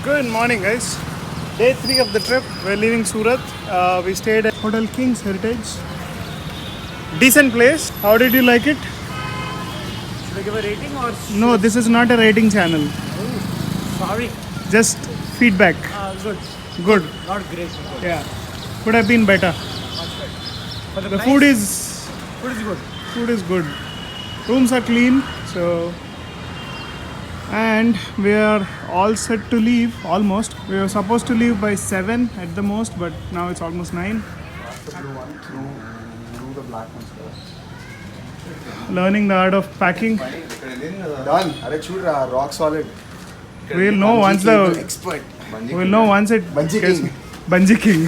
Good morning, guys. Day 3 of the trip. We're leaving Surat. We stayed at Hotel King's Heritage. Decent place. How did you like it? Should I give a rating or? No, this is not a rating channel. Oh, sorry. Just feedback. Good. Good. Not great. Good. Yeah. Could have been better. Much better. For The price, food is good. food is good. Rooms are clean. So, and we are all set to leave. Almost. We were supposed to leave by 7 at the most, but now it's almost 9. The blue one through the black ones. Learning the art of packing. Done. Arey shoot rock solid. We'll know once the expert. we'll know once it Bungee gets- King. Bungee King.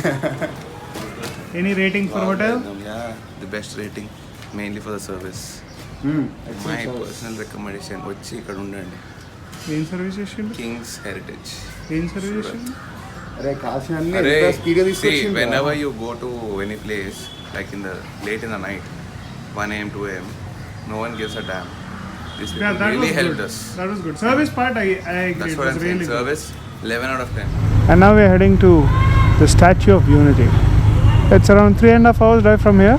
Any rating for hotel? Yeah, the best rating, mainly for the service. My personal recommendation, వచ్చి ఇక్కడ ఉండండి. ఏం service చేసిండు? King's Heritage. ఏం service చేసిండు? అరే కాశీ అన్ని Arey, ఎంత స్పీడ్గా see, తీసుకొచ్చిండ్రు. whenever you go to any place, like late in the night, 1 a.m., 2 a.m., no one gives a damn. This Yeah, that really was helped good. us. That was good. Service part, I agree. That's It what was I'm saying. really good. Service, 11 out of 10. And now we're heading to the Statue of Unity. It's around 3.5 hours drive from here,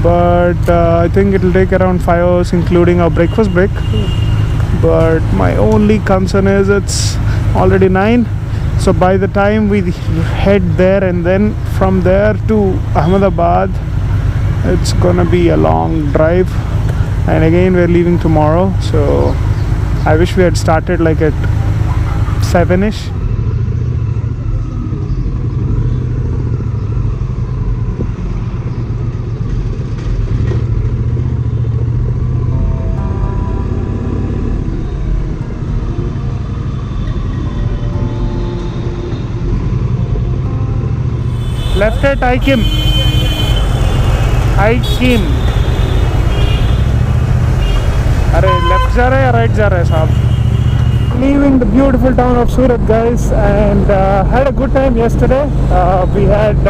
but I think it'll take around 5 hours, including our breakfast break. But my only concern is it's already 9. So by the time we head there and then from there to Ahmedabad, it's gonna be a long drive. And again, we're leaving tomorrow. So I wish we had started like at 7ish. Left at Ikim. अरे left जा रहा है या right जा रहा है साहब? Leaving the beautiful town of Surat, guys, and had a good time yesterday. We had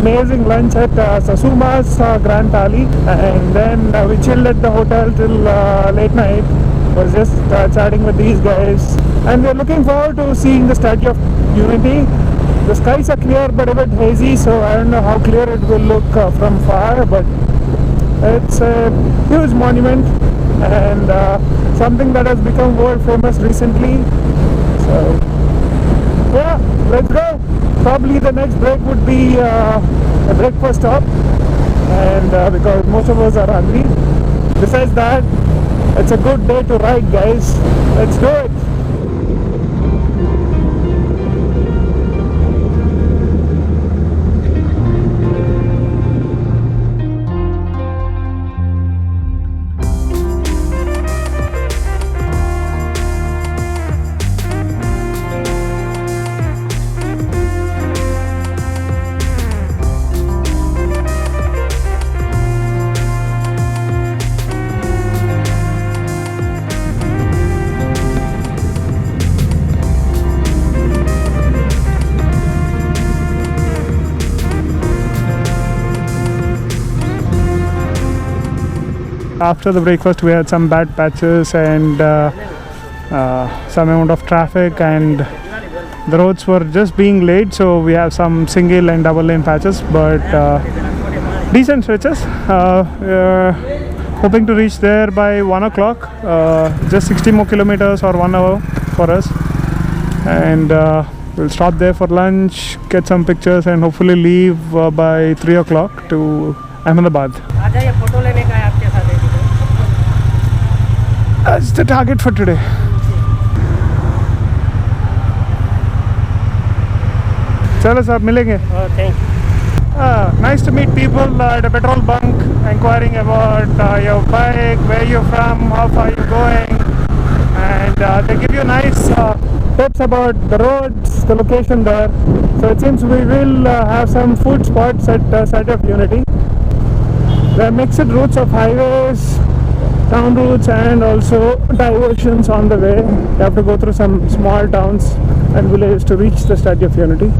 amazing lunch at Sasuma's Grand Thali, and then we chilled at the hotel till late night. Was just chatting with these guys, and we're looking forward to seeing the Statue of Unity. The skies are clear but a bit hazy, so I don't know how clear it will look from far, but it's a huge monument and something that has become world famous recently. So yeah, let's go. Probably the next break would be a breakfast stop, and because most of us are hungry. Besides that, it's a good day to ride, guys. Let's do it. After the breakfast, we had some bad patches and some amount of traffic, and the roads were just being laid, so we have some single and double lane patches, but decent stretches. We're hoping to reach there by 1 o'clock, just 60 more kilometers or 1 hour for us, and we'll stop there for lunch, get some pictures, and hopefully leave by 3 o'clock to Ahmedabad. आजा ये photo लेने का है आपके साथ एक। That's the target for today. चलो साहब मिलेंगे. Thank you. Nice to meet people at a petrol bunk, inquiring about your bike, where you're from, how far you're going, and they give you nice tips about the roads, the location there. So it seems we will have some food spots at Statue of Unity. There are mixed routes of highways, town routes, and also diversions on the way. You have to go through some small towns and villages to reach the Statue of Unity.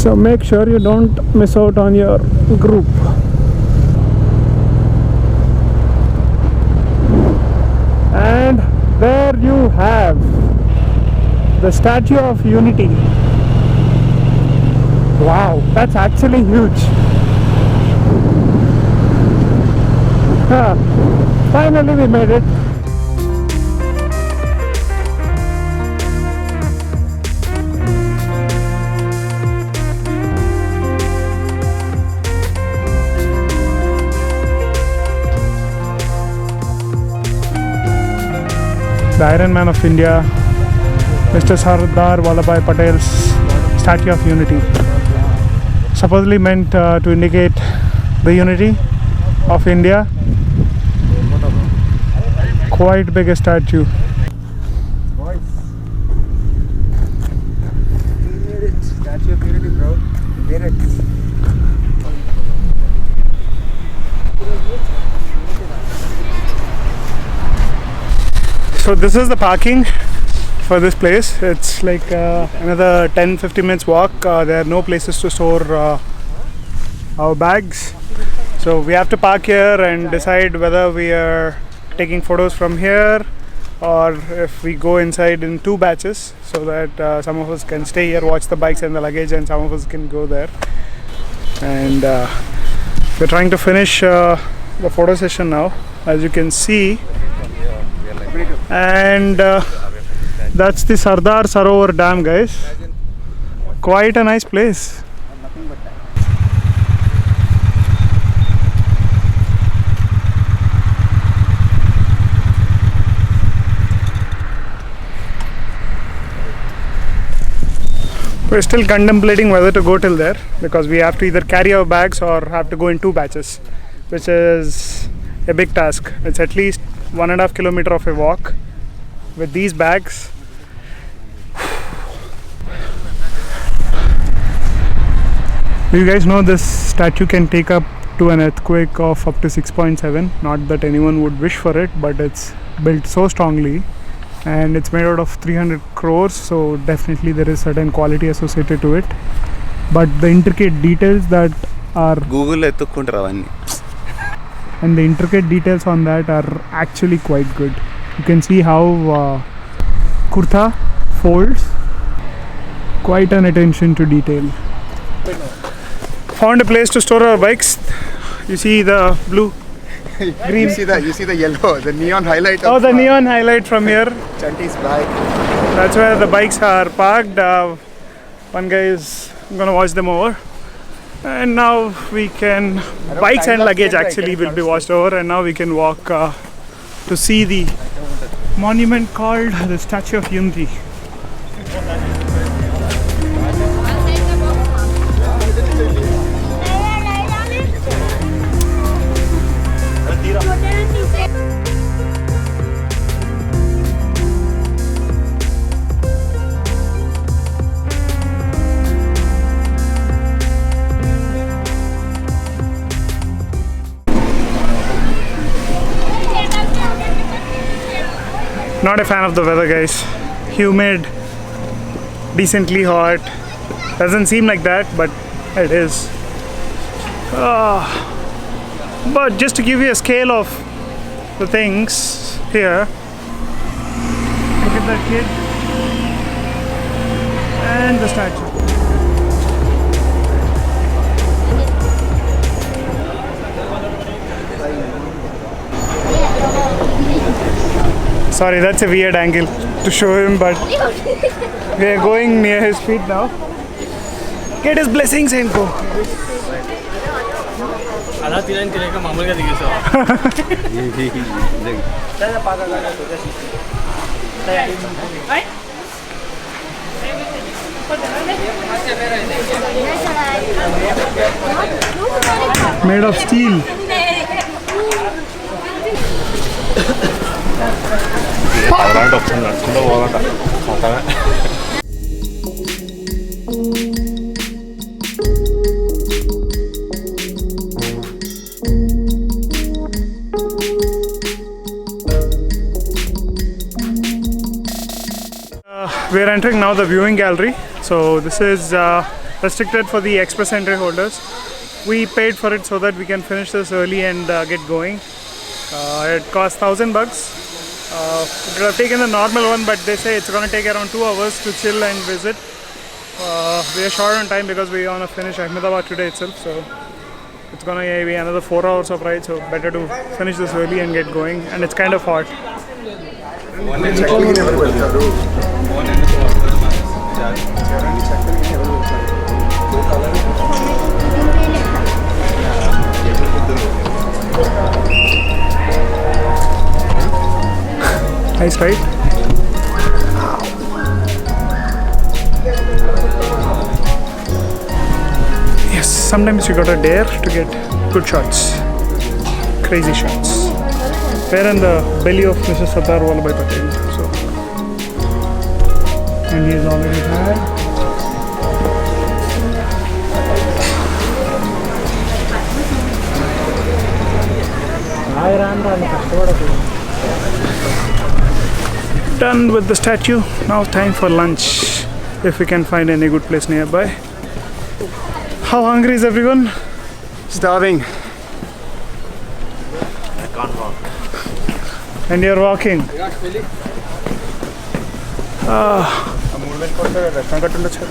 So make sure you don't miss out on your group. And there you have the Statue of Unity. Wow, that's actually huge. Finally we made it. The Iron Man of India, Mr. Sardar Vallabhbhai Patel's Statue of Unity. Supposedly meant to indicate the unity of India. Quite big a statue. Boys. We made it. Statue of Unity, bro. We made it. So this is the parking for this place. It's like another 10-15 minutes walk. There are no places to store our bags. So we have to park here and decide whether we are taking photos from here or if we go inside in 2 batches, so that some of us can stay here, watch the bikes and the luggage, and some of us can go there. And we're trying to finish the photo session now, as you can see. And that's the Sardar Sarovar Dam, guys. Quite a nice place. We're still contemplating whether to go till there, because we have to either carry our bags or have to go in 2 batches, which is a big task. It's at least 1.5 kilometers of a walk with these bags. You guys know this statue can take up to an earthquake of up to 6.7. Not that anyone would wish for it, but it's built so strongly and it's made out of 300 crores, so definitely there is certain quality associated to it. But the intricate details that are Google etukkuntaravani. And the intricate details on that are actually quite good. You can see how kurta folds. Quite an attention to detail. Found a place to store our bikes. You see the blue, green. You see the yellow, the neon highlight. Oh, the neon highlight from here. Chanti's bike. That's where the bikes are parked. One guy is gonna watch them over. And now we can, bikes and luggage actually will be washed over, and now we can walk to see the monument called the Statue of Unity. Not a fan of the weather, guys. Humid, decently hot. Doesn't seem like that, but it is. But just to give you a scale of the things here, look at that kid and the statue. Sorry, that's a weird angle to show him, but we are going near his feet now. Get his blessings and go. Made of steel. We are entering now the viewing gallery. So this is restricted for the express entry holders. We paid for it so that we can finish this early and get going. It costs $1,000 It would have taken the normal one, but they say it's going to take around 2 hours to chill and visit. We are short on time because we want to finish Ahmedabad today itself, so it's going to be another 4 hours of ride, so better to finish this early and get going. And it's kind of hot. Nice, right? Yes, sometimes you gotta dare to get good shots, crazy shots. We're in the belly of Mr. Sardar Vallabhbhai Patel, so, and he has already had. Done with the statue. Now time for lunch, if we can find any good place nearby. How hungry is everyone? Starving. I can't walk. And you're walking.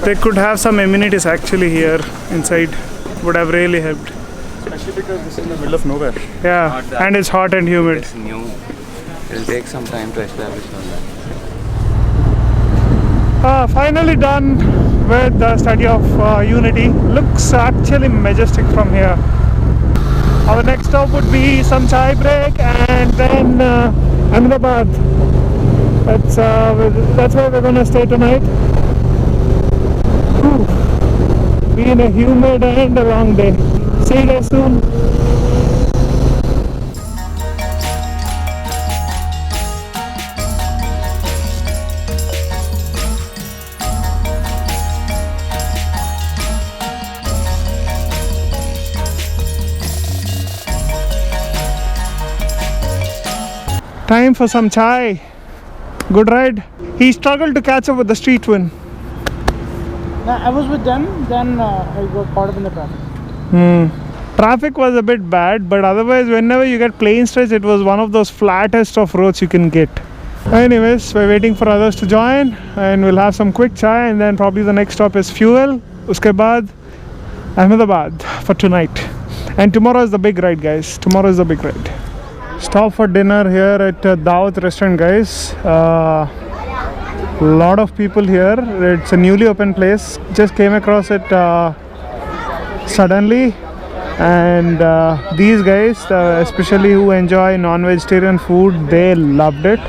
They could have some amenities actually here inside. Would have really helped. Especially because this is in the middle of nowhere. Yeah, and it's hot and humid. It's new. It'll take some time to establish all that. Finally done with the study of Unity. Looks actually majestic from here. Our next stop would be some chai break and then Ahmedabad. That's where we're gonna stay tonight. Whew. Been a humid and a long day. See you guys soon. Time for some chai. Good ride. He struggled to catch up with the street twin. I was with them, then I got caught up in the traffic. Traffic was a bit bad, but otherwise whenever you get plain stretch, it was one of those flattest of roads you can get. Anyways, we're waiting for others to join and we'll have some quick chai and then probably the next stop is fuel. Uske baad Ahmedabad for tonight. And tomorrow is the big ride, guys. Tomorrow is the big ride. Stop for dinner here at Dawat restaurant, guys. Lot of people here. It's a newly opened place. Just came across it suddenly, and these guys, especially who enjoy non-vegetarian food, they loved it.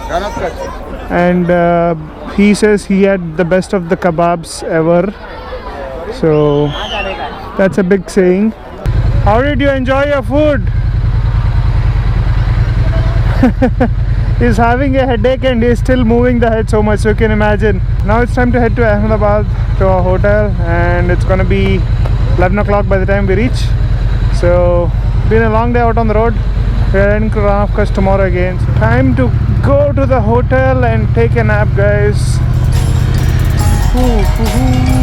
Rann of Kutch. And he says he had the best of the kebabs ever, so that's a big saying. How did you enjoy your food? He's having a headache and he's still moving the head so much, so you can imagine. Now it's time to head to Ahmedabad to our hotel, and it's gonna be 11 o'clock by the time we reach. So been a long day out on the road. We're heading to Rann of Kutch tomorrow again. So time to go to the hotel and take a nap, guys. Ooh, ooh, ooh.